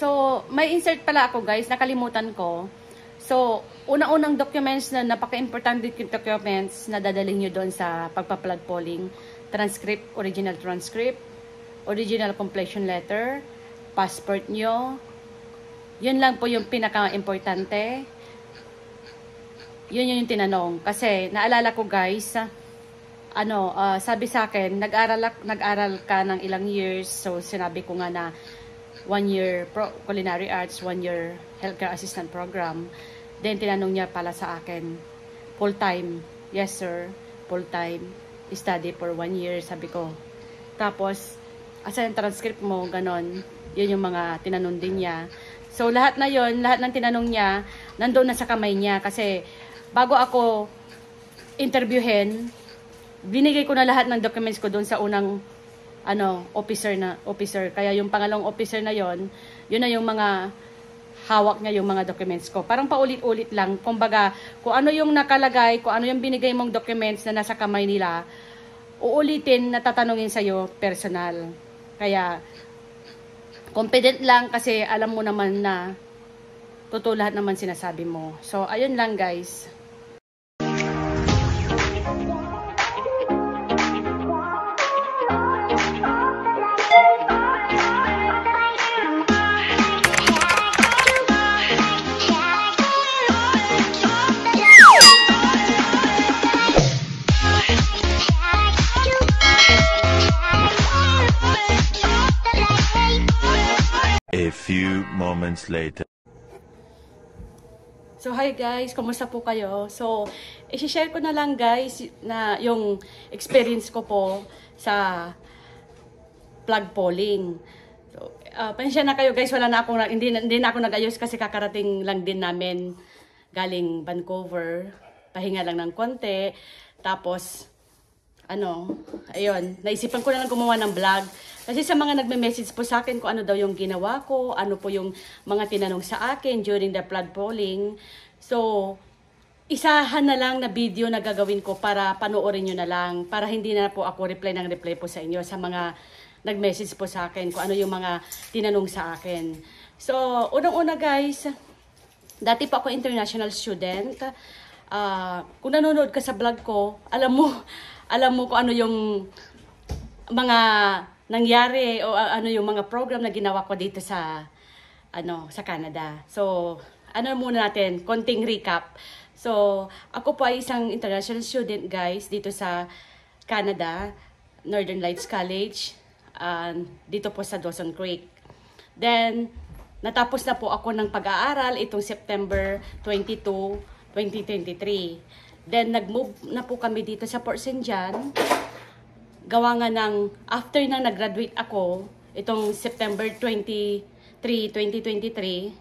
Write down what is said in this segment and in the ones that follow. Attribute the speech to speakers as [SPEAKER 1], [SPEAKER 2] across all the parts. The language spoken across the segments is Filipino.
[SPEAKER 1] So, may insert pala ako guys, nakalimutan ko. So, unang-unang documents na napaka-importante documents na dadalhin nyo doon sa pagpa-plug polling. Transcript, original transcript, original completion letter, passport nyo. Yun lang po yung pinaka-importante. Yun yung tinanong. Kasi, naalala ko guys, sabi sa akin, nag-aral ka ng ilang years. So, sinabi ko nga na 1 year culinary arts, 1 year healthcare assistant program. Then, tinanong niya pala sa akin, full-time. Yes, sir. Full-time. Study for 1 year, sabi ko. Tapos, asa yung transcript mo, ganon. Yun yung mga tinanong din niya. So, lahat na yun, lahat ng tinanong niya, nandoon na sa kamay niya. Kasi, bago ako interviewin, binigay ko na lahat ng documents ko doon sa unang officer. Kaya yung pangalawang officer na yon, yun na yung mga hawak niya, yung mga documents ko. Parang paulit-ulit lang. Kumbaga, kung ano yung nakalagay, kung ano yung binigay mong documents na nasa kamay nila, uulitin na tatanungin sa'yo personal. Kaya, confident lang kasi alam mo naman na totoo lahat naman sinasabi mo. So, ayun lang guys.
[SPEAKER 2] A few moments later.
[SPEAKER 1] So, hi guys, kumusta po kayo? So, i-share ko na lang guys na yung experience ko po sa plug polling. So, pasensya na kayo guys, hindi na ako nag-ayos kasi kakarating lang din namin galing Vancouver. Pahinga lang ng konti. Tapos, ayun, naisipan ko na lang gumawa ng vlog. Kasi sa mga nagme-message po sa akin kung ano daw yung ginawa ko, ano po yung mga tinanong sa akin during the plug polling. So, isahan na lang na video na gagawin ko para panoorin nyo na lang. Para hindi na po ako reply po sa inyo sa mga nag-message po sa akin kung ano yung mga tinanong sa akin. So, unang-una guys, dati po ako international student. Kung nanonood ka sa vlog ko, alam mo kung ano yung mga nangyari o ano yung mga program na ginawa ko dito sa Canada. So, muna natin, konting recap. So, ako po ay isang international student guys dito sa Canada, Northern Lights College, dito po sa Dawson Creek. Then, natapos na po ako ng pag-aaral itong September 22, 2023. Then, nag-move na po kami dito sa Port St. John. Gawa nga ng, after nang nag-graduate ako, itong September 23, 2023,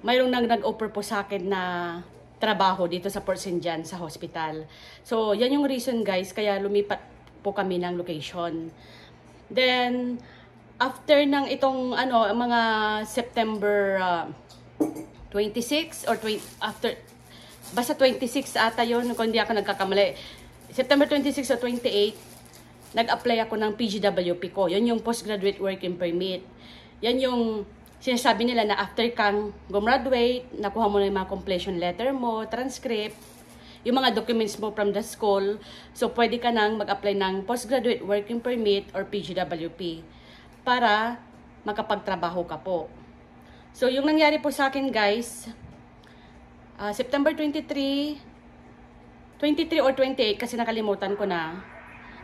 [SPEAKER 1] mayroong nag-offer po sa akin na trabaho dito sa Port St. John sa hospital. So, yan yung reason guys, kaya lumipat po kami ng location. Then, after ng itong, mga September 26 or basta 26 ata yun, kung hindi ako nagkakamali. September 26 o 28, nag-apply ako ng PGWP ko. Yan yung Postgraduate Working Permit. Yan yung sinasabi nila na after kang gumraduate, nakuha mo na yung mga completion letter mo, transcript, yung mga documents mo from the school. So, pwede ka nang mag-apply ng Postgraduate Working Permit or PGWP para makapagtrabaho ka po. So, yung nangyari po sa akin guys, September 23 or 28 kasi nakalimutan ko na,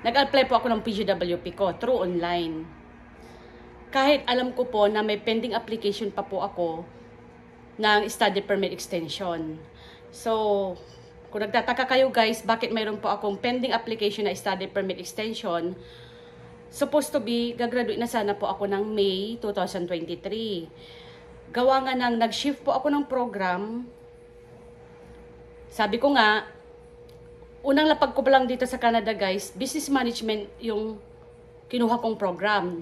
[SPEAKER 1] nag-apply po ako ng PGWP ko through online. Kahit alam ko po na may pending application pa po ako ng study permit extension. So, kung nagtataka kayo guys, bakit mayroon po akong pending application na study permit extension, supposed to be, gagraduate na sana po ako ng May 2023. Gawa nga nang nag-shift po ako ng program. Sabi ko nga, unang lapag ko pa lang dito sa Canada guys, business management yung kinuha kong program.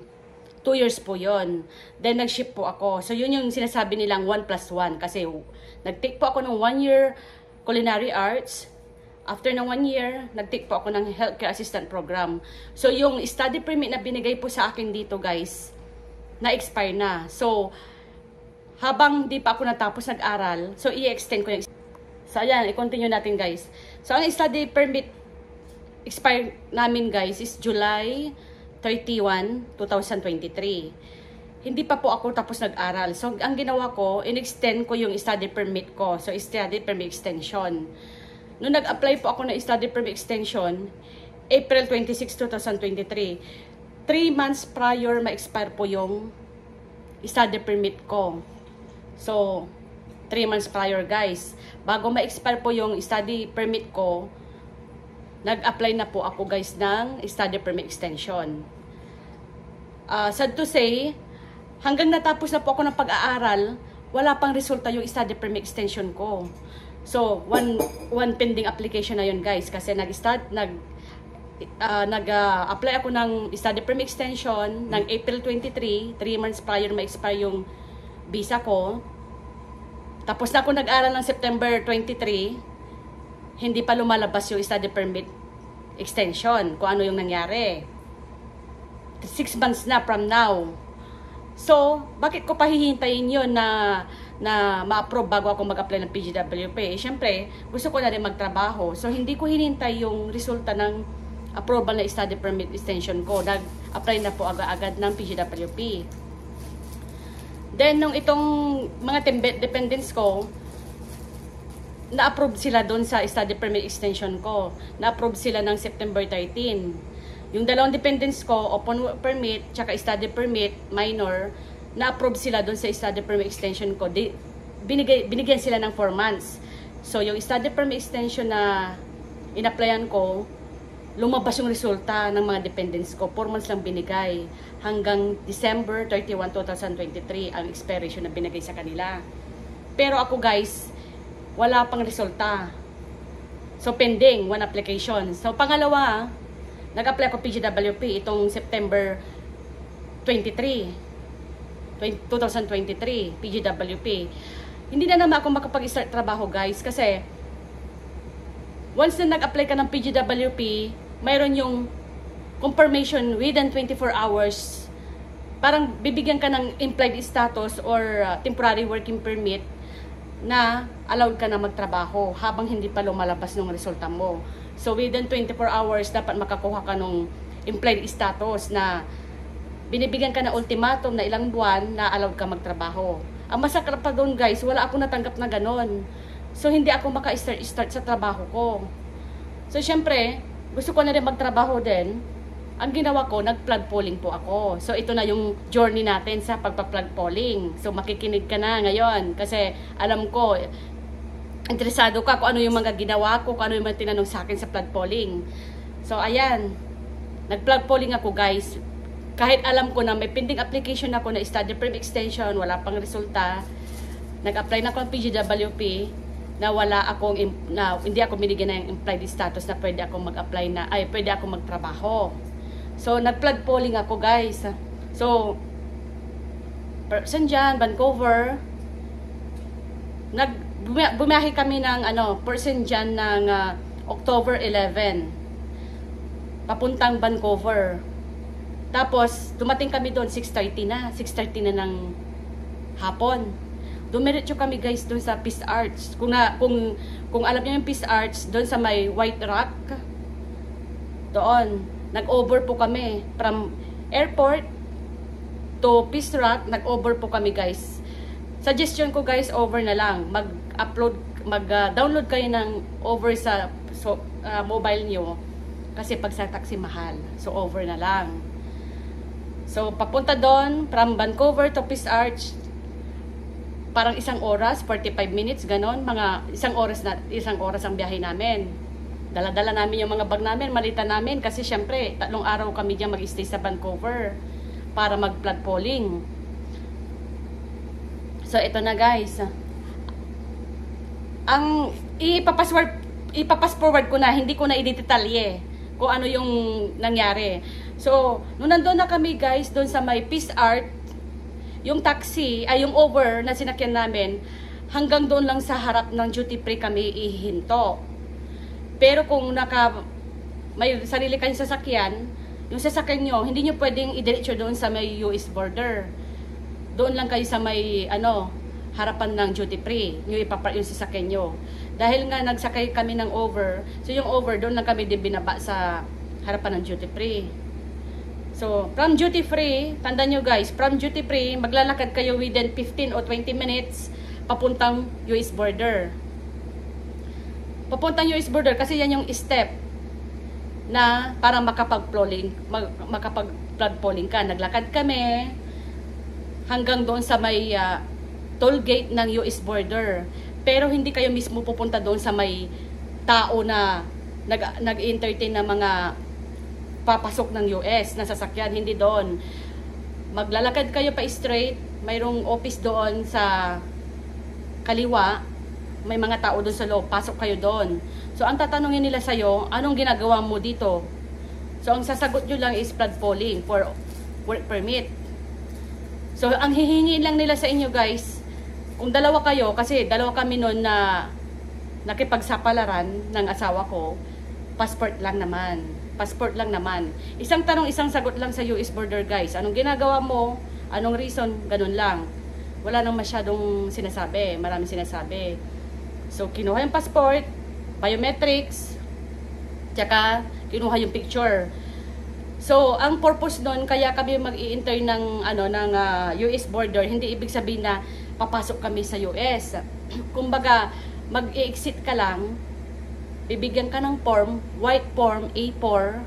[SPEAKER 1] 2 years po yon. Then nag-shift po ako. So yun yung sinasabi nilang 1+1 kasi nag-take po ako ng 1 year culinary arts. After ng 1 year, nag-take po ako ng healthcare assistant program. So yung study permit na binigay po sa akin dito guys, na-expire na. So, habang di pa ako natapos nag-aral, so i-extend ko yung... So, ayan, i-continue natin guys. So, ang study permit expire namin guys is July 31, 2023. Hindi pa po ako tapos nag-aral. So, ang ginawa ko, in-extend ko yung study permit ko. So, study permit extension. Nung nag-apply po ako ng study permit extension, April 26, 2023, 3 months prior ma-expire po yung study permit ko. So, 3 months prior guys. Bago ma-expire po yung study permit ko, nag-apply na po ako guys ng study permit extension. Sad to say, hanggang natapos na po ako ng pag-aaral, wala pang resulta yung study permit extension ko. So, one pending application na yun guys. Kasi nag-apply ako ng study permit extension ng April 23, 3 months prior ma-expire yung visa ko. Tapos na ako nag-aral ng September 23, hindi pa lumalabas yung study permit extension, kung ano yung nangyari. 6 months na from now. So, bakit ko pahihintayin yun na ma-approve bago ako mag-apply ng PGWP? Siyempre, gusto ko na rin magtrabaho. So, hindi ko hinintay yung resulta ng approval na study permit extension ko. Nag-apply na po agad-agad ng PGWP. Then, nung itong mga dependents ko, na-approve sila doon sa study permit extension ko. Na-approve sila ng September 13. Yung dalawang dependents ko, open work permit, tsaka study permit, minor, na-approve sila doon sa study permit extension ko. Binigyan sila ng 4 months. So, yung study permit extension na in-applyan ko, lumabas yung resulta ng mga dependents ko. 4 months lang binigay. Hanggang December 31, 2023 ang expiration na binigay sa kanila. Pero ako guys, wala pang resulta. So pending, 1 application. So pangalawa, nag-apply ako PGWP itong September 2023 PGWP. Hindi na naman ako makapag-start trabaho guys kasi once na nag-apply ka ng PGWP, mayroon yung confirmation within 24 hours. Parang bibigyan ka ng implied status or temporary working permit na allowed ka na magtrabaho habang hindi pa lumalabas ng resulta mo. So within 24 hours dapat makakuha ka ng implied status na binibigyan ka ng ultimatum na ilang buwan na allowed ka magtrabaho. Ang masakit pa doon guys, wala ako natanggap na ganon. So hindi ako maka-start sa trabaho ko. So syempre, gusto ko na rin magtrabaho din. Ang ginawa ko, nag-plug polling po ako. So, ito na yung journey natin sa pagpa-plug polling. So, makikinig ka na ngayon. Kasi, alam ko, interesado ka kung ano yung mga ginawa ko, kung ano yung mga tinanong sa akin sa plug polling. So, ayan. Nag-plug polling ako, guys. Kahit alam ko na may pending application ako na study permit extension, wala pang resulta. Nag-apply na ako ng PGWP na hindi ako binigyan ng implied status na pwede ako mag-apply na, pwede ako magtrabaho. So, nag-plug polling ako, guys. So, San Jan, Vancouver, bumiyahe kami ng, San Jan ng October 11, papuntang Vancouver. Tapos, dumating kami doon, 6:30 na ng hapon. Dumiretso kami, guys, doon sa Peace Arts. Kung alam niyo yung Peace Arts, doon sa may White Rock, doon. Nag-over po kami from airport to Peace Rock. Nag-over po kami guys. Suggestion ko guys, over na lang. Mag-download kayo ng over sa mobile nyo. Kasi pag sa taxi mahal. So over na lang. So papunta doon from Vancouver to Peace Arch. Parang 1 oras, 45 minutes, ganon. Mga isang oras ang biyahe namin. Dala-dala namin yung mga bag namin, malita namin kasi syempre 3 araw kami diyan mag-stay sa Vancouver para mag-plug polling. So ito na guys. Ang ipapass forward ko na, hindi ko na i-detalye kung ano yung nangyari. So, nung nandoon na kami guys, doon sa may Peace Art, yung taxi, yung over na sinakyan namin, hanggang doon lang sa harap ng duty free kami ihinto. Pero kung may sarili kayong sasakyan, yung sasakyan nyo, hindi nyo pwedeng idiretso doon sa may US border. doon lang kayo sa may harapan ng duty free, yung ipapark yung sasakyan nyo. Dahil nga nagsakay kami ng over, so yung over doon lang kami din binaba sa harapan ng duty free. So from duty free, tandaan nyo guys, from duty free maglalakad kayo within 15 o 20 minutes papuntang US border. Papuntang US border kasi yan yung step na para makapag-flood polling ka. Naglakad kami hanggang doon sa may toll gate ng US border. Pero hindi kayo mismo pupunta doon sa may tao na nag-entertain na mga papasok ng US na sasakyan. Hindi doon. Maglalakad kayo pa straight. Mayroong office doon sa kaliwa. May mga tao doon sa loob. Pasok kayo doon. So, ang tatanungin nila sa'yo, anong ginagawa mo dito? So, ang sasagot nyo lang is flood polling for work permit. So, ang hihingin lang nila sa inyo guys, kung dalawa kayo, kasi dalawa kami noon na nakipagsapalaran ng asawa ko, passport lang naman. Passport lang naman. Isang tanong, isang sagot lang sa US border guys. Anong ginagawa mo? Anong reason? Ganun lang. Wala nang masyadong sinasabi. Maraming sinasabi. So, kinuha yung passport, biometrics, tsaka kinuha yung picture. So, ang purpose nun, kaya kami mag-i-enter ng US border, hindi ibig sabihin na papasok kami sa US. Kumbaga, mag-i-exit ka lang, bibigyan ka ng form, white form, A4,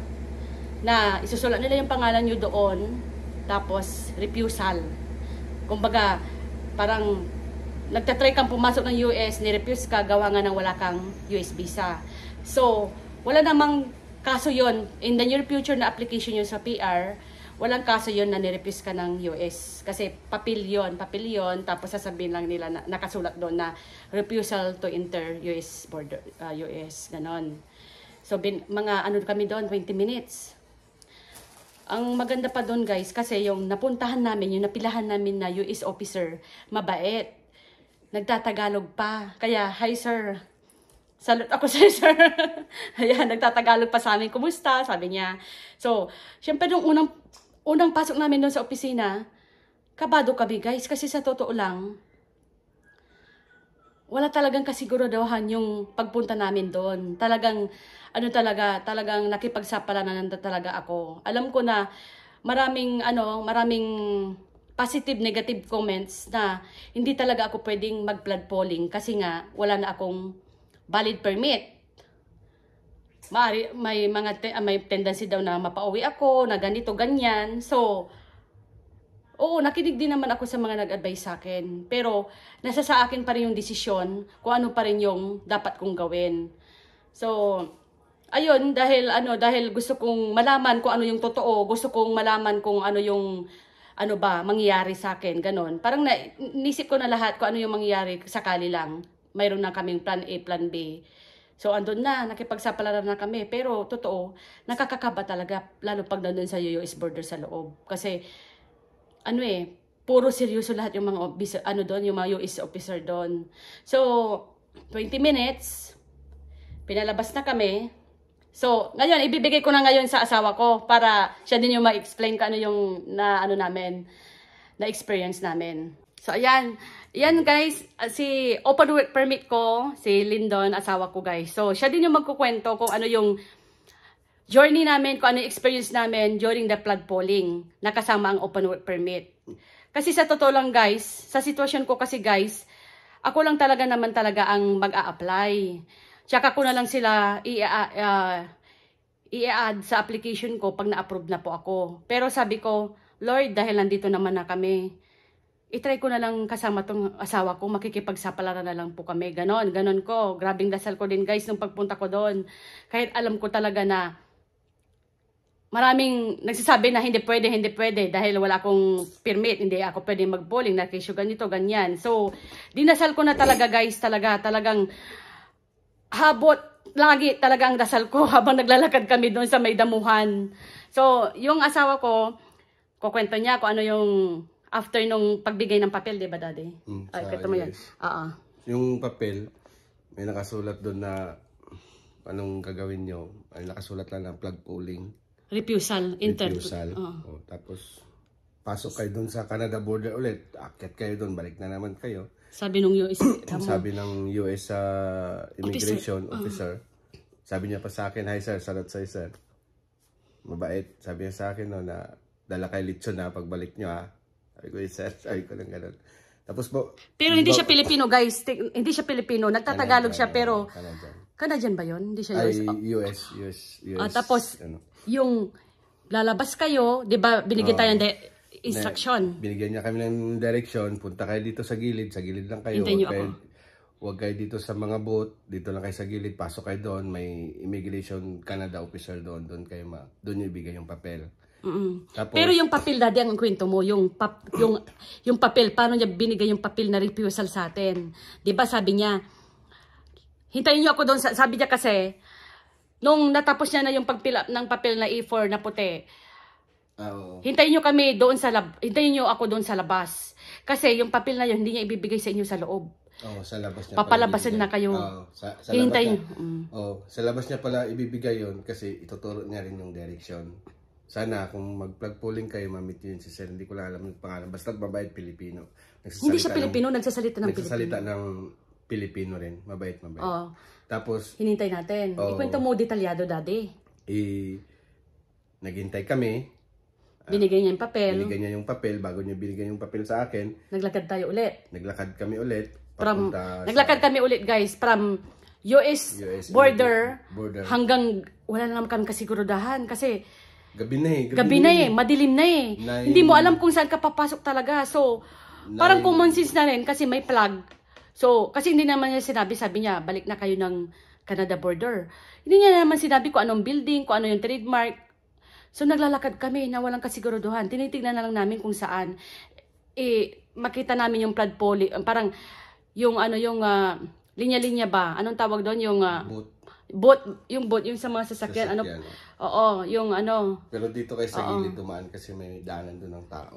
[SPEAKER 1] na isusulat nila yung pangalan nyo doon, tapos refusal. Kumbaga, parang nagtatry kang pumasok ng US, ni-refuse ka, gawa nga ng wala kang US visa. So, wala namang kaso yon in the near future na application yun sa PR, walang kaso yon na ni-refuse ka ng US. Kasi papel yon, tapos sasabihin lang nila na nakasulat doon na refusal to enter US border, US, ganon. So, mga kami doon, 20 minutes. Ang maganda pa doon guys, kasi yung napuntahan namin, yung napilahan namin na US officer, mabait. Nagtatagalog pa. Kaya, hi sir. Salute ako sa'yo, sir. Ayan, nagtatagalog pa sa amin. Kumusta? Sabi niya. So, syempre nung unang pasok namin doon sa opisina, kabado kami guys. Kasi sa totoo lang, wala talagang kasiguraduhan yung pagpunta namin doon. Talagang, talagang nakipagsapalanan na talaga ako. Alam ko na maraming positive, negative comments na hindi talaga ako pwedeng mag-flood polling kasi nga wala na akong valid permit. May tendency daw na mapauwi ako, na ganito, ganyan. So, oo, nakinig din naman ako sa mga nag-advise sa akin. Pero, nasa sa akin pa rin yung desisyon kung ano pa rin yung dapat kong gawin. So, ayun, dahil gusto kong malaman kung ano yung totoo, gusto kong malaman kung ano yung mangyayari sa akin, ganon. Parang nisip ko na lahat kung ano yung mangyayari sakali lang. Mayroon na kaming plan A, plan B. So, andun na, nakipagsapalaran na kami. Pero, totoo, nakakakaba talaga, lalo pag nandun sa US border sa loob. Kasi, puro seryoso lahat yung mga, yung mga US officer doon. So, 20 minutes, pinalabas na kami. So, ngayon, ibibigay ko na ngayon sa asawa ko para siya din yung ma-explain kung ano yung na-experience namin. So, ayan. Ayan, guys. Si open work permit ko, si Lyndon, asawa ko, guys. So, siya din yung magkukwento kung ano yung journey namin, kung ano yung experience namin during the flood polling na kasama ang open work permit. Kasi sa totoo lang, guys, sa sitwasyon ko kasi, guys, ako lang talaga ang mag-a-apply. Tsaka ko na lang sila i-add sa application ko pag na-approve na po ako. Pero sabi ko, Lord, dahil nandito naman na kami, itry ko na lang kasama tong asawa ko, makikipagsapalaran na lang po kami. Ganon ko. Grabing dasal ko din guys nung pagpunta ko doon. Kahit alam ko talaga na maraming nagsasabi na hindi pwede dahil wala akong permit, hindi ako pwede mag-polling, nakisyo ganito, ganyan. So, dinasal ko na talaga guys, talagang habot lagi talaga ang dasal ko habang naglalakad kami doon sa may damuhan. So, yung asawa ko, kukwento niya kung ano yung after nung pagbigay ng papel, di ba, Daddy? Kwento mo yan.
[SPEAKER 3] Yung papel, may nakasulat doon na anong gagawin nyo. Ay nakasulat lang na flood polling.
[SPEAKER 1] Refusal.
[SPEAKER 3] Refusal. Tapos, pasok kayo doon sa Canada border ulit. Akyat kayo doon, balik na naman kayo.
[SPEAKER 1] Sabi nung US,
[SPEAKER 3] Sabi ng US immigration officer, sabi niya pa sa akin, "Hi sir, salat sa'yo sir. Mabait." Sabi niya sa akin no, na dala kay lechon na pagbalik niyo ha. Sabi ko, "Yes sir," sabi ko lang ganun. Tapos po,
[SPEAKER 1] pero hindi siya Pilipino guys, hindi siya Pilipino, nagtatagalog siya pero Canadian ba yun? Hindi siya US?
[SPEAKER 3] US.
[SPEAKER 1] Tapos, yung lalabas kayo, di ba binigyan tayo ng instruction?
[SPEAKER 3] Binigyan niya kami ng direction, punta kayo dito sa gilid lang kayo. Huwag kayo dito sa mga boat, dito lang kayo sa gilid, pasok kayo doon, may immigration Canada officer doon, doon yung ibigay yung papel. Tapos,
[SPEAKER 1] pero yung papel, daddy, ang kwento mo, yung papel, paano niya binigay yung papel na refusal sa atin? Di ba sabi niya, hintayin niyo ako doon, sabi niya kasi, nung natapos niya na yung pag-fill up ng papel na A4 na puti, hintayin niyo kami doon hintayin niyo ako doon sa labas. Kasi yung papel na yun, hindi niya ibibigay sa inyo sa loob.
[SPEAKER 3] Sa labas niya
[SPEAKER 1] papalabasin na kayo. Hintayin.
[SPEAKER 3] Sa labas niya pala ibibigay yun kasi ituturo niya rin yung direction. Sana kung mag-plug polling kayo, mamit yun si Sir. Hindi ko lang alam yung pangalan. Basta mabait Pilipino.
[SPEAKER 1] Hindi siya Pilipino, nagsasalita ng Pilipino.
[SPEAKER 3] Nagsasalita ng Pilipino rin. Mabait. Tapos,
[SPEAKER 1] hinintay natin. Ikwento mo detalyado, daddy.
[SPEAKER 3] Naghintay kami.
[SPEAKER 1] Binigay niya yung papel.
[SPEAKER 3] Binigay niya yung papel. Bago niya binigay yung papel sa akin,
[SPEAKER 1] naglakad tayo ulit.
[SPEAKER 3] Naglakad kami ulit.
[SPEAKER 1] Naglakad kami ulit, guys, from US border hanggang wala na naman kami kasigurudahan kasi
[SPEAKER 3] gabi na
[SPEAKER 1] madilim na eh. Hindi mo alam kung saan ka papasok talaga. So, parang common sense na rin kasi may plug. So, kasi hindi naman niya sinabi, sabi niya, balik na kayo ng Canada border. Hindi niya naman sinabi kung anong building, kung ano yung trademark. So, naglalakad kami na walang kasiguruduhan. Tinitignan na lang namin kung saan. Makita namin yung flood poly, parang yung linya-linya ba? Anong tawag doon? Yung boat, yung sa mga sasakyan. Yung
[SPEAKER 3] Pero dito kayo sa gilid dumaan kasi may daanan doon ng tao.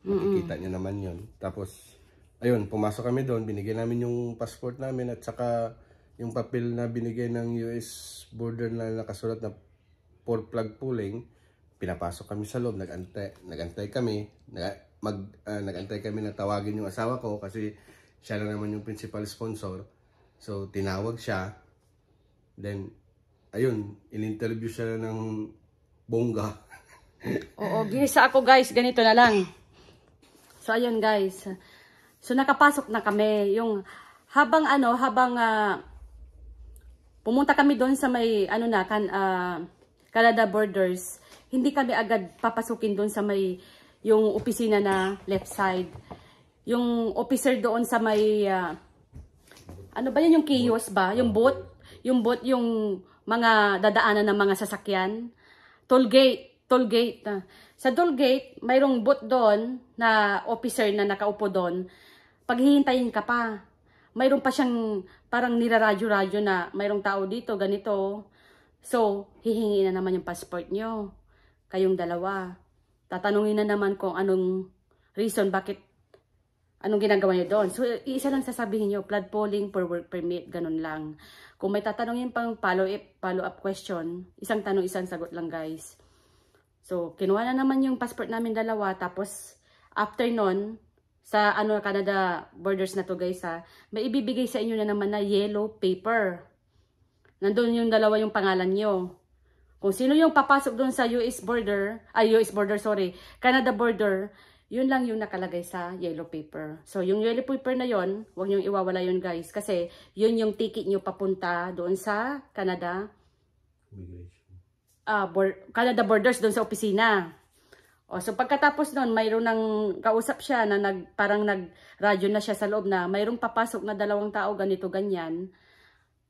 [SPEAKER 3] Makikita niyo naman yun. Tapos, ayun, pumasok kami doon, binigyan namin yung passport namin at saka yung papel na binigay ng US border na nakasulat na for plug pooling. Pinapasok kami sa loob, nagantay kami, nagantay kami na tawagin yung asawa ko kasi siya na naman yung principal sponsor. So, tinawag siya. Then, ayun, in-interview siya ng bongga.
[SPEAKER 1] Ginisa ako guys, ganito na lang. So, ayun guys. So, nakapasok na kami. Yung, habang pumunta kami doon sa may, Canada borders, hindi kami agad papasukin doon sa may, yung opisina na left side. Yung officer doon sa may, yung kiosk ba? Yung boat, yung mga dadaanan ng mga sasakyan. Toll gate. Sa toll gate, mayroong boat doon na officer na nakaupo doon. Paghihintayin ka pa. Mayroon pa siyang parang niraradyo-radyo na mayroong tao dito, ganito. So, hihingi na naman yung passport nyo. Kayong dalawa. Tatanungin na naman kung anong reason, anong ginagawa nyo doon. So, isa lang sasabihin nyo, flood polling for work permit, ganun lang. Kung may tatanungin pang follow-up question, isang tanong, isang sagot lang guys. So, kinuha na naman yung passport namin dalawa, tapos after nun, sa Canada borders na to guys may ibibigay sa inyo na naman na yellow paper. Nandun yung dalawa yung pangalan nyo. Kung sino yung papasok doon sa Canada border, yun lang yung nakalagay sa yellow paper. So, yung yellow paper na yon, huwag niyong iwawala yun guys. Kasi, yun yung ticket nyo papunta doon sa Canada. Canada borders doon sa opisina. So, pagkatapos nun, mayroon nang kausap siya na parang nag-radyo na siya sa loob na mayroong papasok na dalawang tao, ganito, ganyan.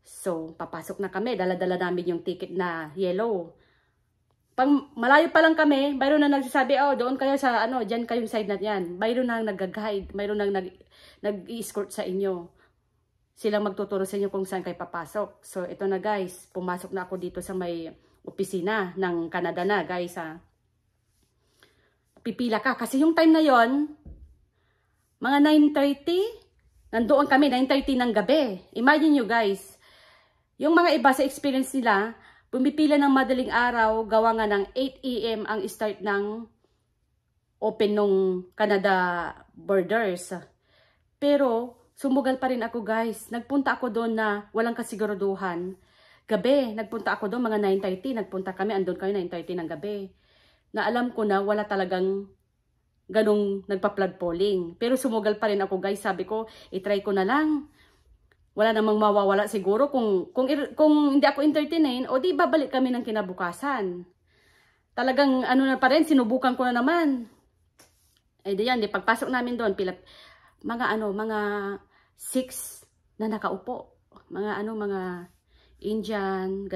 [SPEAKER 1] So, papasok na kami. Dala-dala namin yung ticket na yellow. Pag malayo pa lang kami, mayroon na nagsasabi, doon kayo sa, dyan kayong side na yan. Mayroon na nag-guide, mayroon na nag-escort sa inyo. Silang magtuturo sa inyo kung saan kayo papasok. So, ito na guys, pumasok na ako dito sa may opisina ng Canada na guys Pipila ka. Kasi yung time na yon, mga 9:30, nandoon kami, 9:30 ng gabi. Imagine nyo guys, yung mga iba sa experience nila, pumipila ng madaling araw, gawa nga ng 8 AM ang start ng open nung Canada borders. Pero sumugal pa rin ako guys. Nagpunta ako doon na walang kasiguraduhan. Gabi, nagpunta ako doon mga 9:30. Nagpunta kami, andun kami 9:30 ng gabi. Na alam ko na wala talagang ganong nagpa-flood polling. Pero sumugal pa rin ako guys. Sabi ko, itry ko na lang. Wala namang mawawala siguro kung hindi ako entertainin, o di babalik kami ng kinabukasan. Talagang ano na pa rin, sinubukan ko na naman. Ay diyan, di pagpasok namin doon, mga 6 na nakaupo. Mga Indian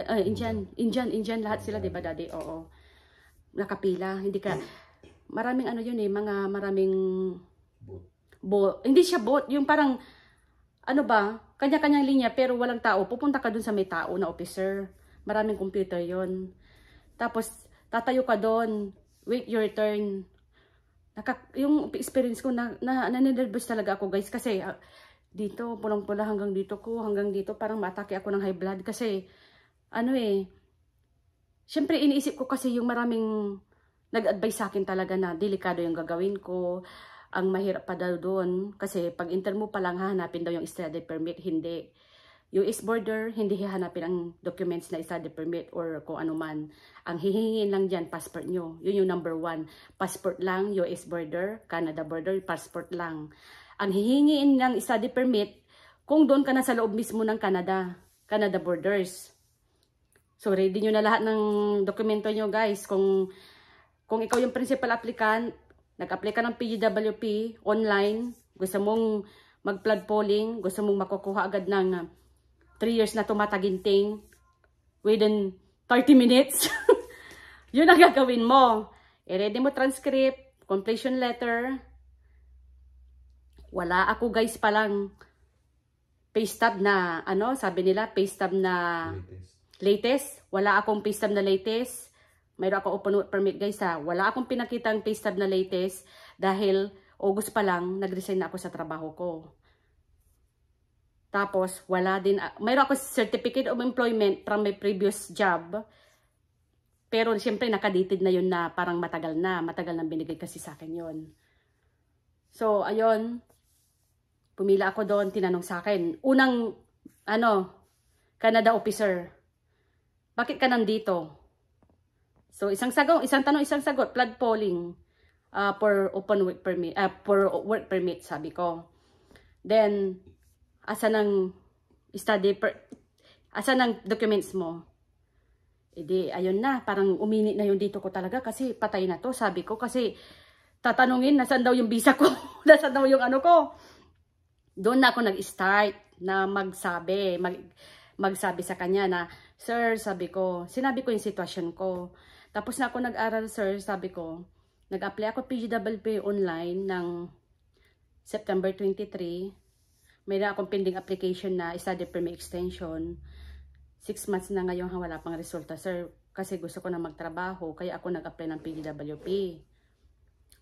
[SPEAKER 1] lahat sila, di ba daddy? Oo. Nakapila, hindi ka maraming maraming boat. Hindi siya boat, yung parang kanya-kanyang linya pero walang tao. Pupunta ka dun sa may tao na officer. Maraming computer yon. Tapos tatayo ka doon, wait your turn. Yung experience ko naninervous talaga ako guys kasi dito pulang-pula hanggang dito parang matake ako ng high blood kasi syempre iniisip ko kasi yung maraming nag-advise sa akin talaga na delikado yung gagawin ko. Ang mahirap pa daw doon kasi pag enter mo pa lang hahanapin daw yung study permit, hindi. US border, hindi hahanapin ang documents na study permit or kung ano man. Ang hihingin lang dyan, passport nyo. Yun yung number 1. Passport lang, US border, Canada border, passport lang. Ang hihingin ng study permit kung doon ka na sa loob mismo ng Canada borders. So ready nyo na lahat ng dokumento nyo guys. Kung ikaw yung principal applicant, nag-apply ka ng PGWP online, gusto mong mag-flood polling, gusto mong makukuha agad ng 3 years na tumataginting within 30 minutes, yun ang gagawin mo. I-ready mo transcript, completion letter. Wala ako guys palang pay stub na, sabi nila, pay stub na latest. Wala akong pay stub na latest. Mayroon ako open work permit guys ha. Wala akong pinakitang pay stub na latest dahil August pa lang nag-resign na ako sa trabaho ko. Tapos wala din, mayroon ako certificate of employment from my previous job. Pero siyempre nakadated na yun na parang matagal na binigay kasi sa akin yun. So ayun, pumila ako doon, tinanong sa akin. Unang Canada officer, bakit ka nandito? So isang tanong, isang sagot, flood polling for open work permit, for work permit, sabi ko. Then asan ang documents mo? Edi ayun na, parang uminit na yung dito ko talaga kasi patay na to, sabi ko, kasi tatanungin nasaan daw yung visa ko, nasaan daw yung ko. Doon na ako nag-start na magsabi sa kanya na, sir, sinabi ko yung sitwasyon ko. Tapos na ako nag-aral, sir, sabi ko, nag-apply ako PGWP online ng September 23. Mayroon akong pending application na study permit extension. 6 months na ngayon wala pang resulta, sir. Kasi gusto ko na magtrabaho, kaya ako nag-apply ng PGWP.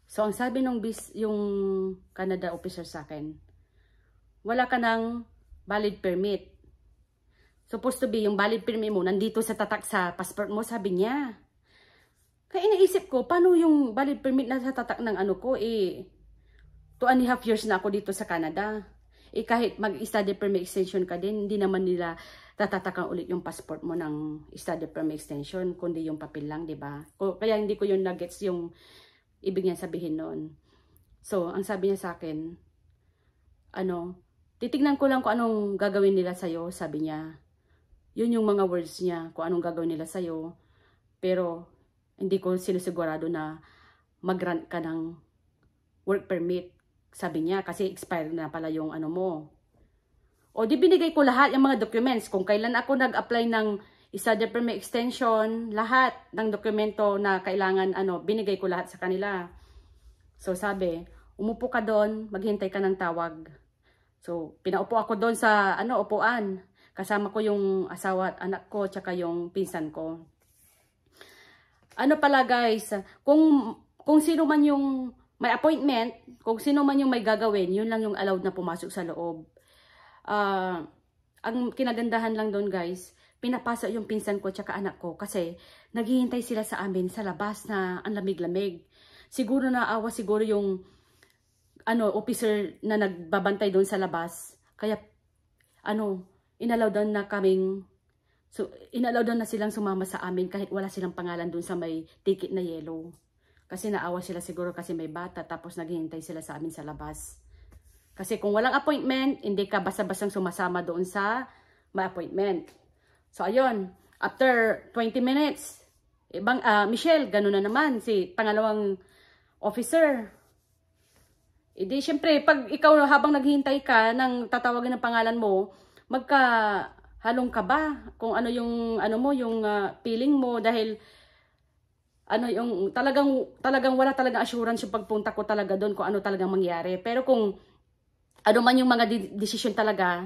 [SPEAKER 1] So, ang sabi yung Canada officer sa akin, wala ka ng valid permit. Supposed to be, yung valid permit mo, nandito sa tatak sa passport mo, sabi niya. Kaya iniisip ko, paano yung valid permit na sa tatak ng 2.5 years na ako dito sa Canada. Kahit mag-study permit extension ka din, hindi naman nila tatatakan ulit yung passport mo ng study permit extension, kundi yung papel lang, di ba? Kaya hindi ko yung nuggets yung ibig niya sabihin noon. So, ang sabi niya sa akin, titignan ko lang kung anong gagawin nila sa'yo, sabi niya. Yun yung mga words niya, kung anong gagawin nila sa'yo. Pero, hindi ko sinisigurado na mag-grant ka ng work permit. Sabi niya, kasi expired na pala yung mo. O di binigay ko lahat yung mga documents. Kung kailan ako nag-apply ng study permit extension, lahat ng dokumento na kailangan, binigay ko lahat sa kanila. So sabi, umupo ka doon, maghintay ka ng tawag. So pinaupo ako doon sa upuan. Kasama ko yung asawa at anak ko, tsaka yung pinsan ko. Pala guys, kung sino man yung may appointment, kung sino man yung may gagawin, yun lang yung allowed na pumasok sa loob. Ang kinagandahan lang doon guys, pinapasa yung pinsan ko tsaka anak ko kasi naghihintay sila sa amin sa labas na ang lamig-lamig. Siguro naawa siguro yung officer na nagbabantay doon sa labas. Kaya inalaw doon na kaming inalaw doon na silang sumama sa amin kahit wala silang pangalan doon sa may ticket na yellow. Kasi naawa sila siguro kasi may bata tapos naghihintay sila sa amin sa labas. Kasi kung walang appointment, hindi ka basta-bastang sumasama doon sa may appointment. So, ayun. After 20 minutes, Michelle, gano'n na naman. Si pangalawang officer. Hindi, syempre, pag ikaw habang naghihintay ka nang tatawagin ng pangalan mo, magkahalong ka ba? Kung ano yung, yung feeling mo dahil yung talagang wala talagang assurance yung pagpunta ko talaga doon kung ano talagang mangyari. Pero kung ano man yung mga decision talaga,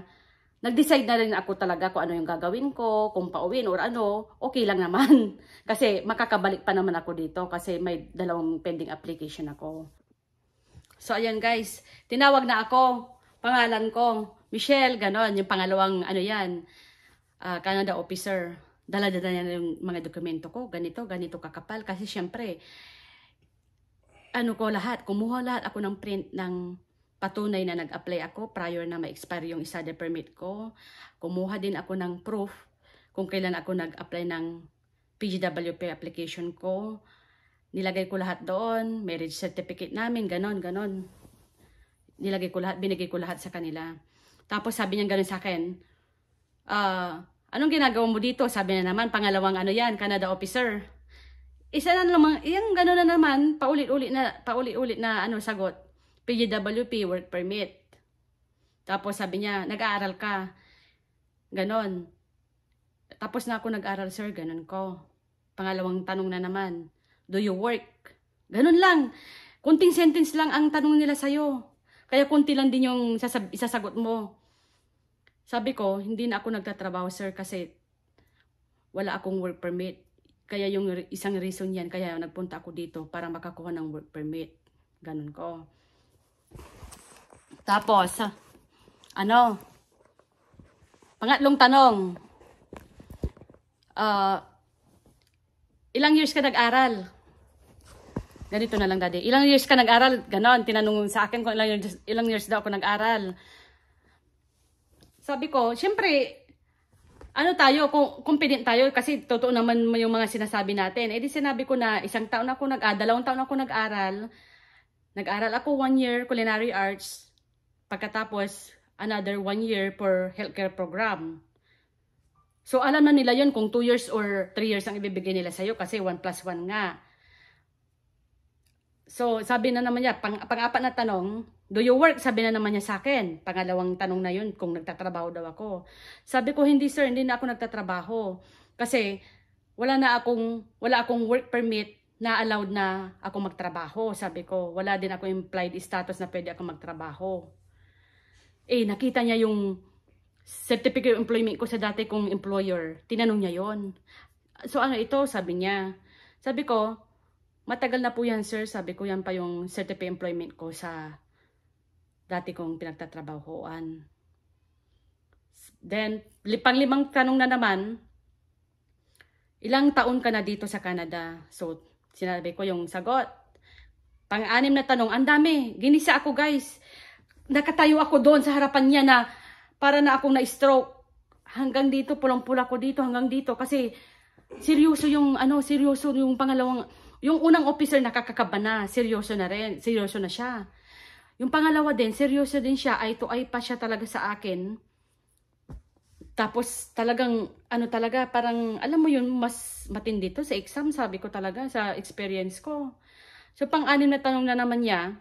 [SPEAKER 1] nag-decide na rin ako talaga kung ano yung gagawin ko, kung pauwiin or okay lang naman. Kasi makakabalik pa naman ako dito kasi may 2 pending application ako. So, ayan guys, tinawag na ako, pangalan ko, Michelle, ganon, yung pangalawang Canada officer. Dala-dala niya yung mga dokumento ko, ganito kakapal. Kasi syempre, kumuha lahat ako ng print ng patunay na nag-apply ako prior na ma-expire yung study permit ko. Kumuha din ako ng proof kung kailan ako nag-apply ng PGWP application ko. Nilagay ko lahat doon, marriage certificate namin, ganon. Nilagay ko lahat, binigay ko lahat sa kanila. Tapos sabi niya ganon sa akin, anong ginagawa mo dito? Sabi niya naman, pangalawang Canada officer. Isa na naman, yung ganon na naman, paulit-ulit na sagot. PGWP, work permit. Tapos sabi niya, nag-aaral ka. Ganon. Tapos na ako nag-aaral, sir, ganon ko. Pangalawang tanong na naman, do you work? Ganon lang. Kunting sentence lang ang tanong nila sa'yo. Kaya kunti lang din yung isasagot mo. Sabi ko, hindi na ako nagtatrabaho, sir, kasi wala akong work permit. Kaya yung isang reason yan, kaya nagpunta ako dito para makakuha ng work permit. Ganon ko. Tapos, pangatlong tanong, ilang years ka nag-aral? Ganito na lang, daddy. Ilang years ka nag-aral? Ganon, tinanong sa akin kung ilang years daw ako nag-aral. Sabi ko, syempre, confident tayo kasi totoo naman yung mga sinasabi natin. Di sinabi ko na 2 taon ako 2 taon ako nag-aral. Nag-aral ako 1 year culinary arts. Pagkatapos, another 1 year for healthcare program. So, alam na nila yun kung 2 years or 3 years ang ibibigay nila sa'yo kasi 1+1 nga. So, sabi na naman niya, pang-apat na tanong, do you work? Sabi na naman niya sa akin. Pangalawang tanong na yun, kung nagtatrabaho daw ako. Sabi ko, hindi sir, hindi na ako nagtatrabaho. Kasi, wala akong work permit na allowed na ako magtrabaho. Sabi ko, wala din ako implied status na pwede ako magtrabaho. Nakita niya yung certificate of employment ko sa dati kong employer. Tinanong niya yon. So, ito? Sabi niya. Sabi ko, matagal na po yan, sir. Sabi ko, yan pa yung certificate of employment ko sa dati kong pinagtatrabahoan. Then, pang-5 tanong na naman, ilang taon ka na dito sa Canada? So, sinabi ko yung sagot. Pang-6 na tanong, ang dami. Ginisa ako, guys. Nakatayo ako doon sa harapan niya na para na akong na-stroke. Hanggang dito, pulang-pula ko dito, hanggang dito. Kasi, seryoso yung pangalawang, yung unang officer nakakakaba na, seryoso na rin, seryoso na siya. Yung pangalawa din, seryoso din siya, eye to eye pa siya talaga sa akin. Tapos talagang, parang, alam mo yun, mas matindi to sa exam, sabi ko talaga, sa experience ko. So, pang-6 na tanong na naman niya,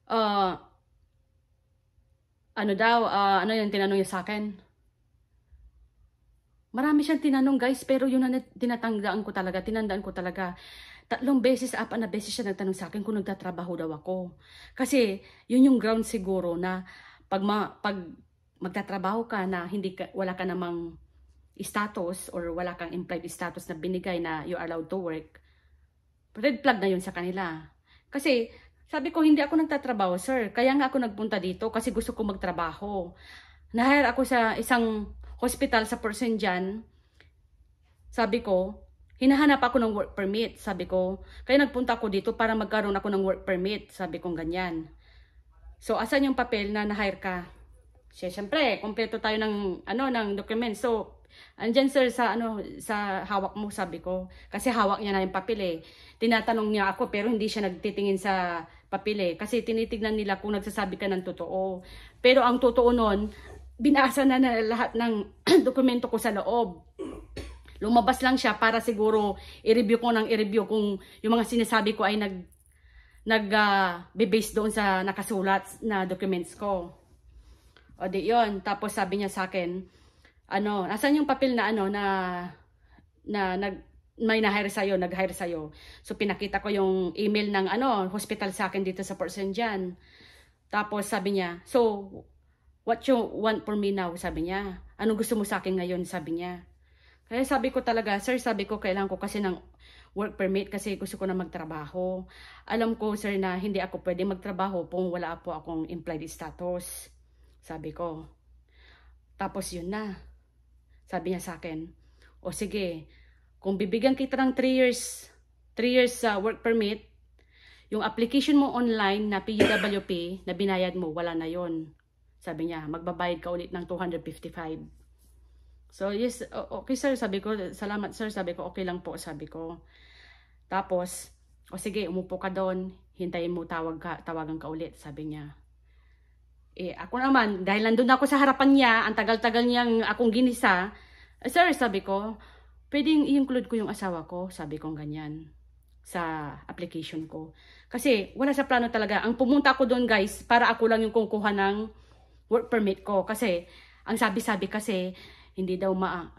[SPEAKER 1] ano yung tinanong niya sa akin? Marami siyang tinanong, guys, pero yun na tinandaan ko talaga. 3 beses, 4 na beses siya nagtanong sa akin kung nagtatrabaho daw ako. Kasi, yun yung ground siguro na pag magtatrabaho ka na wala ka namang status or wala kang implied status na binigay na you are allowed to work, red flag na yun sa kanila. Kasi, sabi ko, hindi ako nagtatrabaho, sir. Kaya nga ako nagpunta dito kasi gusto ko magtrabaho. Na-hire ako sa isang hospital sa Port St. John. Sabi ko, hinahanap ako ng work permit, sabi ko. Kaya nagpunta ako dito para magkaroon ako ng work permit, sabi kong ganyan. So, asan yung papel na na-hire ka? Siyempre, kompleto tayo ng, ng document. So, andyan sir sa hawak mo, sabi ko. Kasi hawak niya na yung papel eh. Tinatanong niya ako pero hindi siya nagtitingin sa papel eh. Kasi tinitignan nila kung nagsasabi ka ng totoo. Pero ang totoo nun, binasa na lahat ng dokumento ko sa loob. Lumabas lang siya para siguro i-review kung yung mga sinasabi ko ay nag-base doon sa nakasulat na documents ko. O di yun. Tapos sabi niya sa akin, nasan yung papel na may na-hire sa'yo, nag-hire sa'yo. So pinakita ko yung email ng hospital sa akin dito sa Port St. John. Tapos sabi niya, so what you want for me now? Sabi niya. Anong gusto mo sa akin ngayon? Sabi niya. Kaya sabi ko talaga, sir, sabi ko kailangan ko kasi ng work permit kasi gusto ko na magtrabaho. Alam ko, sir, na hindi ako pwede magtrabaho kung wala po akong employed status. Sabi ko. Tapos yun na. Sabi niya sa akin, o sige, kung bibigyan kita ng 3 years work permit, yung application mo online na PUWP na binayad mo, wala na yon. Sabi niya, magbabayad ka ulit ng 255. So, yes, okay sir, sabi ko, salamat sir, sabi ko, okay lang po, sabi ko. Tapos, o sige, umupo ka doon, hintayin mo, tawagan ka ulit, sabi niya. Eh, ako naman, dahil nandun ako sa harapan niya, ang tagal-tagal niyang akong ginisa, sir, sabi ko, pwedeng i-include ko yung asawa ko, sabi ko ganyan, sa application ko. Kasi, wala sa plano talaga. Ang pumunta ako doon guys, para ako lang yung kukuha ng work permit ko. Kasi, ang sabi-sabi kasi, hindi daw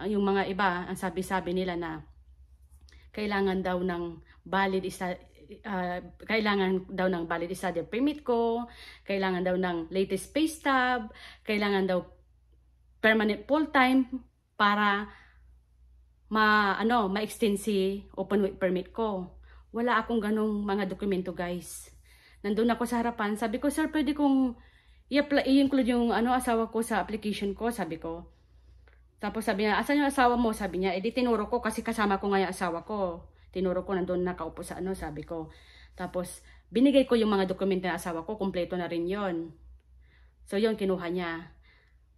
[SPEAKER 1] yung mga iba, ang sabi-sabi nila na kailangan daw ng valid study permit ko, kailangan daw ng latest pay stub, kailangan daw permanent full-time para ma-extend si open work permit ko. Wala akong ganong mga dokumento, guys. Nandun ako sa harapan, sabi ko, sir, pwede kong i-include yung asawa ko sa application ko, sabi ko. Tapos sabi niya, asan yung asawa mo? Sabi niya, edi tinuro ko kasi kasama ko nga yung asawa ko. Tinuro ko, nandun nakaupo sa sabi ko. Tapos, binigay ko yung mga dokumento ng asawa ko, kompleto na rin yon. So, yun, kinuha niya.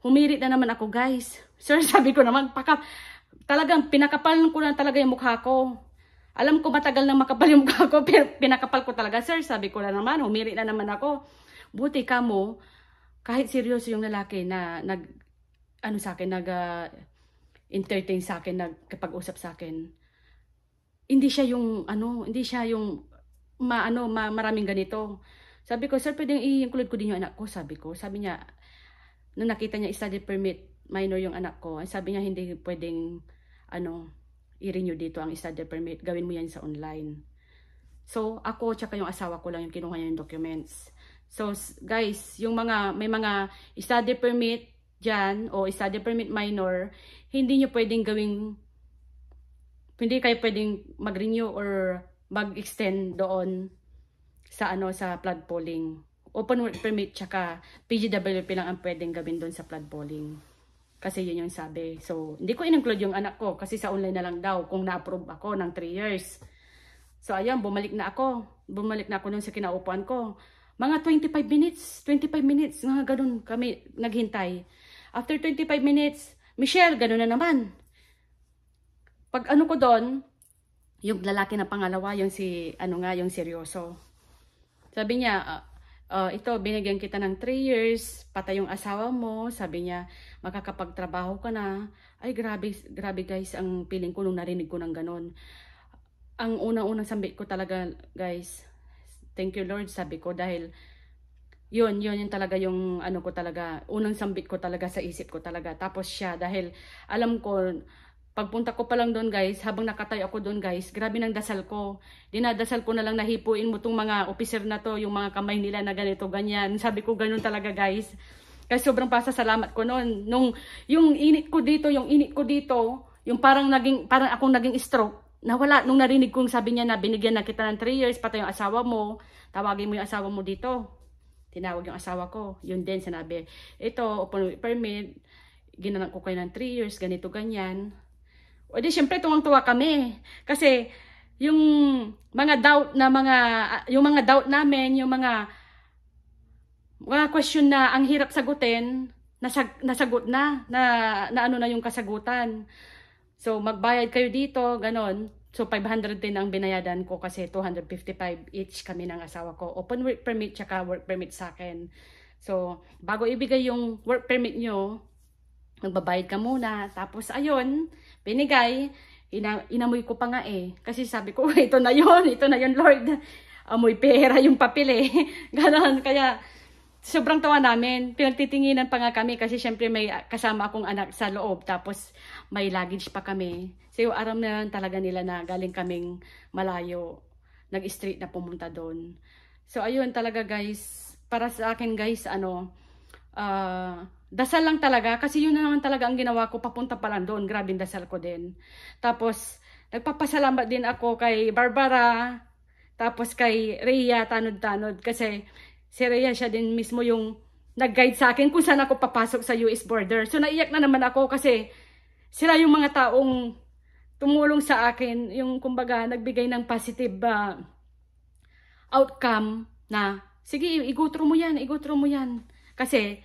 [SPEAKER 1] Humirit na naman ako, guys. Sir, sabi ko naman, talagang pinakapal ko na talaga yung mukha ko. Alam ko matagal nang makapal yung mukha ko, pero pinakapal ko talaga, sir. Sabi ko na naman, humirit na naman ako. Buti ka mo, kahit seryoso yung lalaki na entertain sa akin, nagkapag-usap sa akin. Hindi siya yung maraming ganito. Sabi ko, sir, pwedeng i-include ko din yung anak ko, sabi ko. Sabi niya, nung nakita niya study permit minor yung anak ko, sabi niya hindi pwedeng i-renew dito ang study permit, gawin mo yan sa online. So, ako tsaka yung asawa ko lang yung kinuha niya yung documents. So, guys, may mga study permit dyan, o study permit minor, hindi kayo pwedeng mag-renew or mag-extend doon sa flood polling. Open work permit tsaka PGWP lang ang pwedeng gawin doon sa flood polling. Kasi yun yung sabi. So, hindi ko in-include yung anak ko kasi sa online na lang daw kung na-approve ako ng 3 years. So, ayan, bumalik na ako. Bumalik na ako doon sa kinaupuan ko. Mga 25 minutes, mga ganun kami naghintay. After 25 minutes, Michelle, gano'n na naman. Pag ko doon, yung lalaki na pangalawa, yung yung seryoso. Sabi niya, ito, binigyan kita ng 3 years, patay yung asawa mo. Sabi niya, makakapagtrabaho ka na. Ay, grabe guys, ang feeling ko nung narinig ko ng gano'n. Ang unang-unang sambit ko talaga, guys, thank you Lord, sabi ko, dahil yun talaga yung ko talaga, unang sambit ko talaga sa isip ko talaga. Tapos siya, dahil alam ko, pagpunta ko pa lang doon guys, habang nakatayo ako doon guys, grabe ng dasal ko. Dinadasal ko na lang, nahipuin mo tong mga officer na to, yung mga kamay nila na ganito, ganyan. Sabi ko ganun talaga guys. Kasi sobrang pasasalamat ko noon. Yung init ko dito, yung parang akong naging stroke, nawala nung narinig kong sabi niya na binigyan na kita ng 3 years, patay yung asawa mo, tawagin mo yung asawa mo dito. Tinawag yung asawa ko. Yun din, sinabi, ito, open permit, ginanak ko kayo ng 3 years, ganito, ganyan. O di syempre tuwang-tuwa kami. Kasi yung mga doubt namin, yung mga question na ang hirap sagutin, nasagot na ano na yung kasagutan. So magbayad kayo dito, ganon. So 500 din ang binayadan ko kasi 255 each kami ng asawa ko. Open work permit tsaka work permit sa akin. So bago ibigay yung work permit nyo, magbabayad ka muna. Tapos ayun, binigay. Inamoy ko pa nga eh. Kasi sabi ko, ito na yun Lord. Amoy pera yung papel eh. Ganon. Kaya sobrang tawa namin. Pinagtitinginan pa nga kami kasi syempre may kasama akong anak sa loob. Tapos may luggage pa kami. So aram na talaga nila na galing kaming malayo. Nag-street na pumunta doon. So ayun talaga guys. Para sa akin guys, dasal lang talaga. Kasi yun na naman talaga ang ginawa ko. Papunta pa lang doon. Grabing dasal ko din. Tapos nagpapasalamat din ako kay Barbara. Tapos kay Rhea Tanod-Tanod. Kasi si Rhea siya din mismo yung nag-guide sa akin kung saan ako papasok sa US border. So naiyak na naman ako kasi sila yung mga taong tumulong sa akin. Yung kumbaga nagbigay ng positive outcome na sige, igutro mo yan. Kasi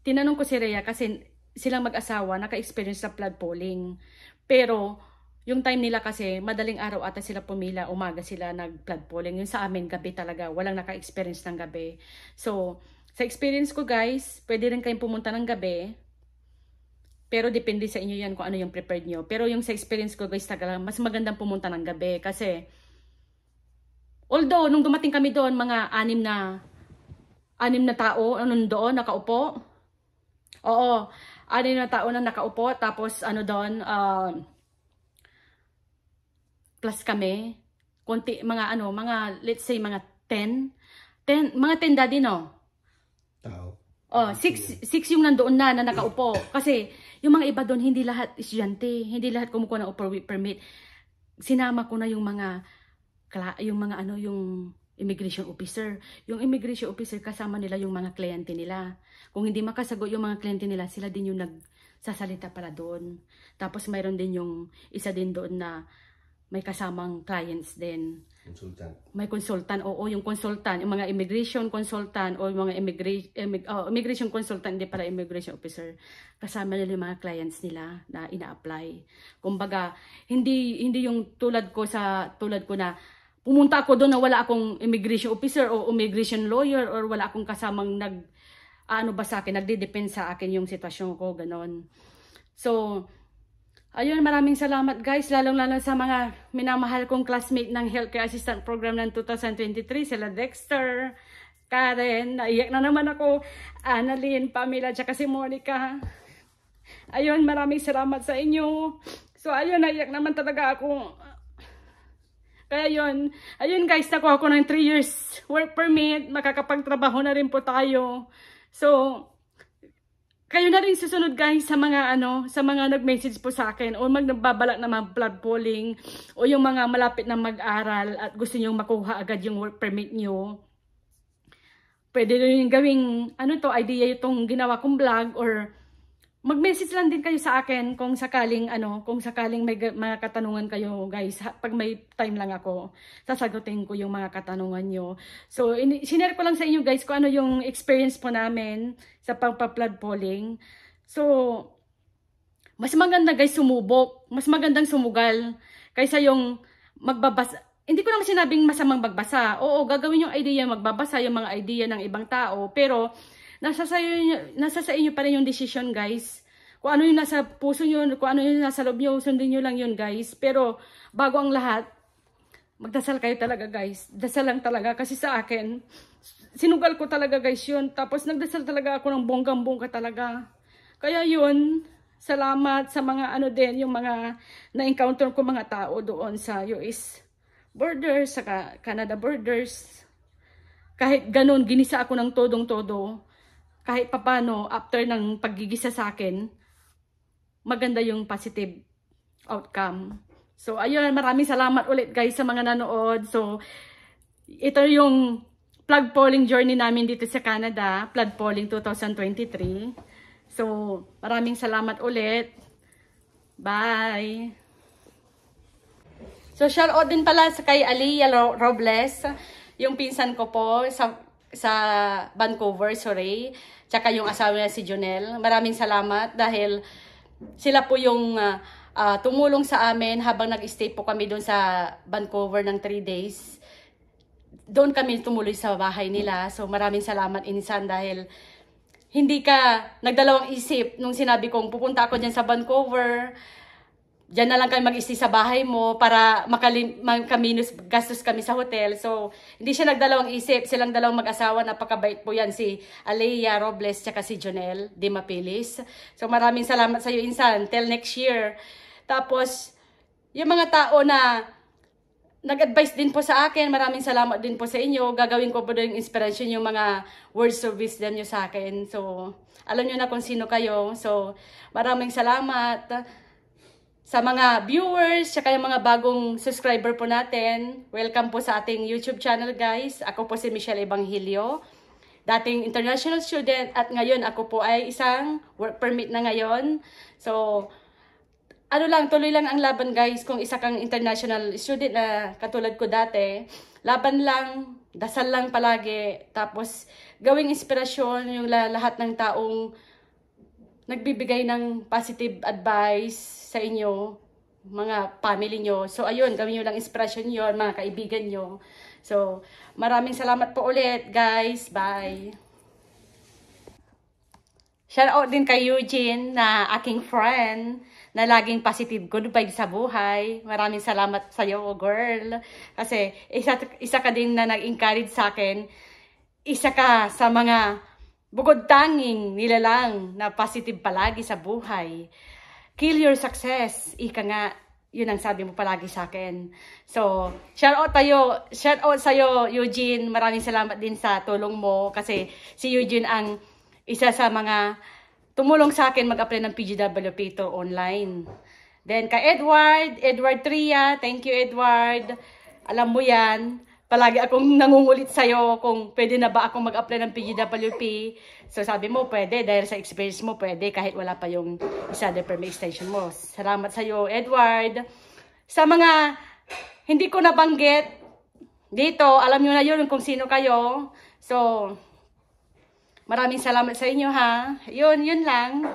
[SPEAKER 1] tinanong ko si Rhea kasi silang mag-asawa naka-experience sa flood polling. Pero yung time nila kasi madaling araw ata sila pumila, umaga sila nag-flood polling. Yung sa amin gabi talaga, walang naka-experience ng gabi. So sa experience ko guys, pwede rin kayong pumunta ng gabi. Pero depende sa inyo yan kung ano yung prepared nyo. Pero yung sa experience ko guys, talaga mas magandang pumunta ng gabi. Kasi although nung dumating kami doon, mga 6 na tao doon nakaupo. Oo, 6 na tao na nakaupo. Tapos doon, plus kami. Konti, mga let's say mga 10 daddy no?
[SPEAKER 3] Tao.
[SPEAKER 1] Oh, 6 yung nandoon na nakaupo. Kasi yung mga iba doon, hindi lahat estudyante. Hindi lahat kumukuha ng work permit. Sinama ko na yung immigration officer. Yung immigration officer, kasama nila yung mga kliyente nila. Kung hindi makasagot yung mga kliyente nila, sila din yung nagsasalita para doon. Tapos mayroon din yung isa din doon na may kasamang clients din.
[SPEAKER 3] Consultant.
[SPEAKER 1] May consultant, oo, yung consultant, yung mga immigration consultant o yung mga immigration consultant, hindi pala immigration officer. Kasama nila yung mga clients nila na ina-apply. Kumbaga, hindi yung tulad ko na pumunta ako doon na wala akong immigration officer o immigration lawyer or wala akong kasamang nagde-depend sa akin yung sitwasyon ko, ganon. So, ayun, maraming salamat guys, lalong-lalo sa mga minamahal kong classmate ng Healthcare Assistant Program ng 2023, sila Dexter, Karen, naiyak na naman ako, Annalyn, Pamela, tsaka si Monica. Ayun, maraming salamat sa inyo. So, ayun, naiyak naman talaga ako. Kaya ayun guys, nakuha ko ng 3 years work permit, makakapagtrabaho na rin po tayo. So, kayo na rin susunod guys sa mga nag-message po sa akin o magbabalak na mga flood polling o yung mga malapit na mag-aral at gusto niyo makuha agad yung work permit niyo. Pwede rin gawing idea itong ginawa kong vlog or mag-message lang din kayo sa akin kung sakaling may mga katanungan kayo guys. Pag may time lang ako, sasagutin ko yung mga katanungan nyo. So, sinare ko lang sa inyo guys kung ano yung experience po namin sa pagpa-flood polling. So, mas maganda guys sumubok. Mas magandang sumugal kaysa yung magbabasa. Hindi ko naman sinabing masamang magbasa. Oo, gagawin yung idea magbabasa, yung mga idea ng ibang tao. Pero, nasa sa inyo pa rin yung decision guys. Kung ano yung nasa puso nyo, kung ano yung nasa loob nyo, sundin nyo lang yun guys. Pero bago ang lahat, magdasal kayo talaga guys. Dasal lang talaga kasi sa akin, sinugal ko talaga guys yun. Tapos nagdasal talaga ako ng bonggang-bongga talaga. Kaya yun, salamat sa mga yung mga na-encounter ko mga tao doon sa US borders, sa Canada borders. Kahit ganun, ginisa ako ng todong-todo. Kahit papano, after ng paggigisa sa akin, maganda yung positive outcome. So, ayun, maraming salamat ulit guys sa mga nanood. So, ito yung flood polling journey namin dito sa Canada, flood polling 2023. So, maraming salamat ulit. Bye! So, shout out din pala kay Aliyah Robles, yung pinsan ko po sa Vancouver, Surrey. Tsaka yung asawa niya si Jonel. Maraming salamat dahil sila po yung tumulong sa amin habang nag-stay po kami doon sa Vancouver ng 3 days. Doon kami tumuloy sa bahay nila. So, maraming salamat, Insan, dahil hindi ka nagdalawang isip nung sinabi kong pupunta ako dyan sa Vancouver. Diyan na lang kami mag-stay sa bahay mo para makaminus gastos kami sa hotel. So, hindi siya nagdalawang isip. Silang dalawang mag-asawa, napakabait po yan. Si Aliyah Robles tsaka si Jonel Di Mapilis. So, maraming salamat sa iyo, Insan. Till next year. Tapos, yung mga tao na nag-advise din po sa akin, maraming salamat din po sa inyo. Gagawin ko po din inspiration yung mga words of wisdom nyo sa akin. So, alam nyo na kung sino kayo. So, maraming salamat. Sa mga viewers, tsaka yung mga bagong subscriber po natin, welcome po sa ating YouTube channel, guys. Ako po si Michelle Evangelio, dating international student, at ngayon ako po ay isang work permit na ngayon. So, ano lang, tuloy lang ang laban, guys. Kung isa kang international student na katulad ko dati, laban lang, dasal lang palagi, tapos gawing inspirasyon yung lahat ng taong nagbibigay ng positive advice sa inyo, mga family nyo. So, ayun, gawin nyo lang inspiration yon, mga kaibigan nyo. So, maraming salamat po ulit, guys. Bye! Shout out din kay Eugene, na aking friend, na laging positive good vibes sa buhay. Maraming salamat sa'yo, girl. Kasi, isa ka din na nag-encourage sa akin. Isa ka sa mga bukod tanging nilalang na positive palagi sa buhay. Kill your success. Ika nga, yun ang sabi mo palagi sa akin. So, shout out sa'yo, Eugene. Maraming salamat din sa tulong mo. Kasi si Eugene ang isa sa mga tumulong sa akin mag-apply ng PGWP to online. Then kay Edward Tria. Thank you, Edward. Alam mo yan. Palagi akong nangungulit sa'yo kung pwede na ba akong mag-apply ng PGWP. So sabi mo, pwede. Dahil sa experience mo, pwede. Kahit wala pa yung study permit extension mo. Salamat sa'yo, Edward. Sa mga hindi ko nabanggit dito, alam nyo na yun kung sino kayo. So, maraming salamat sa inyo, ha. Yun lang.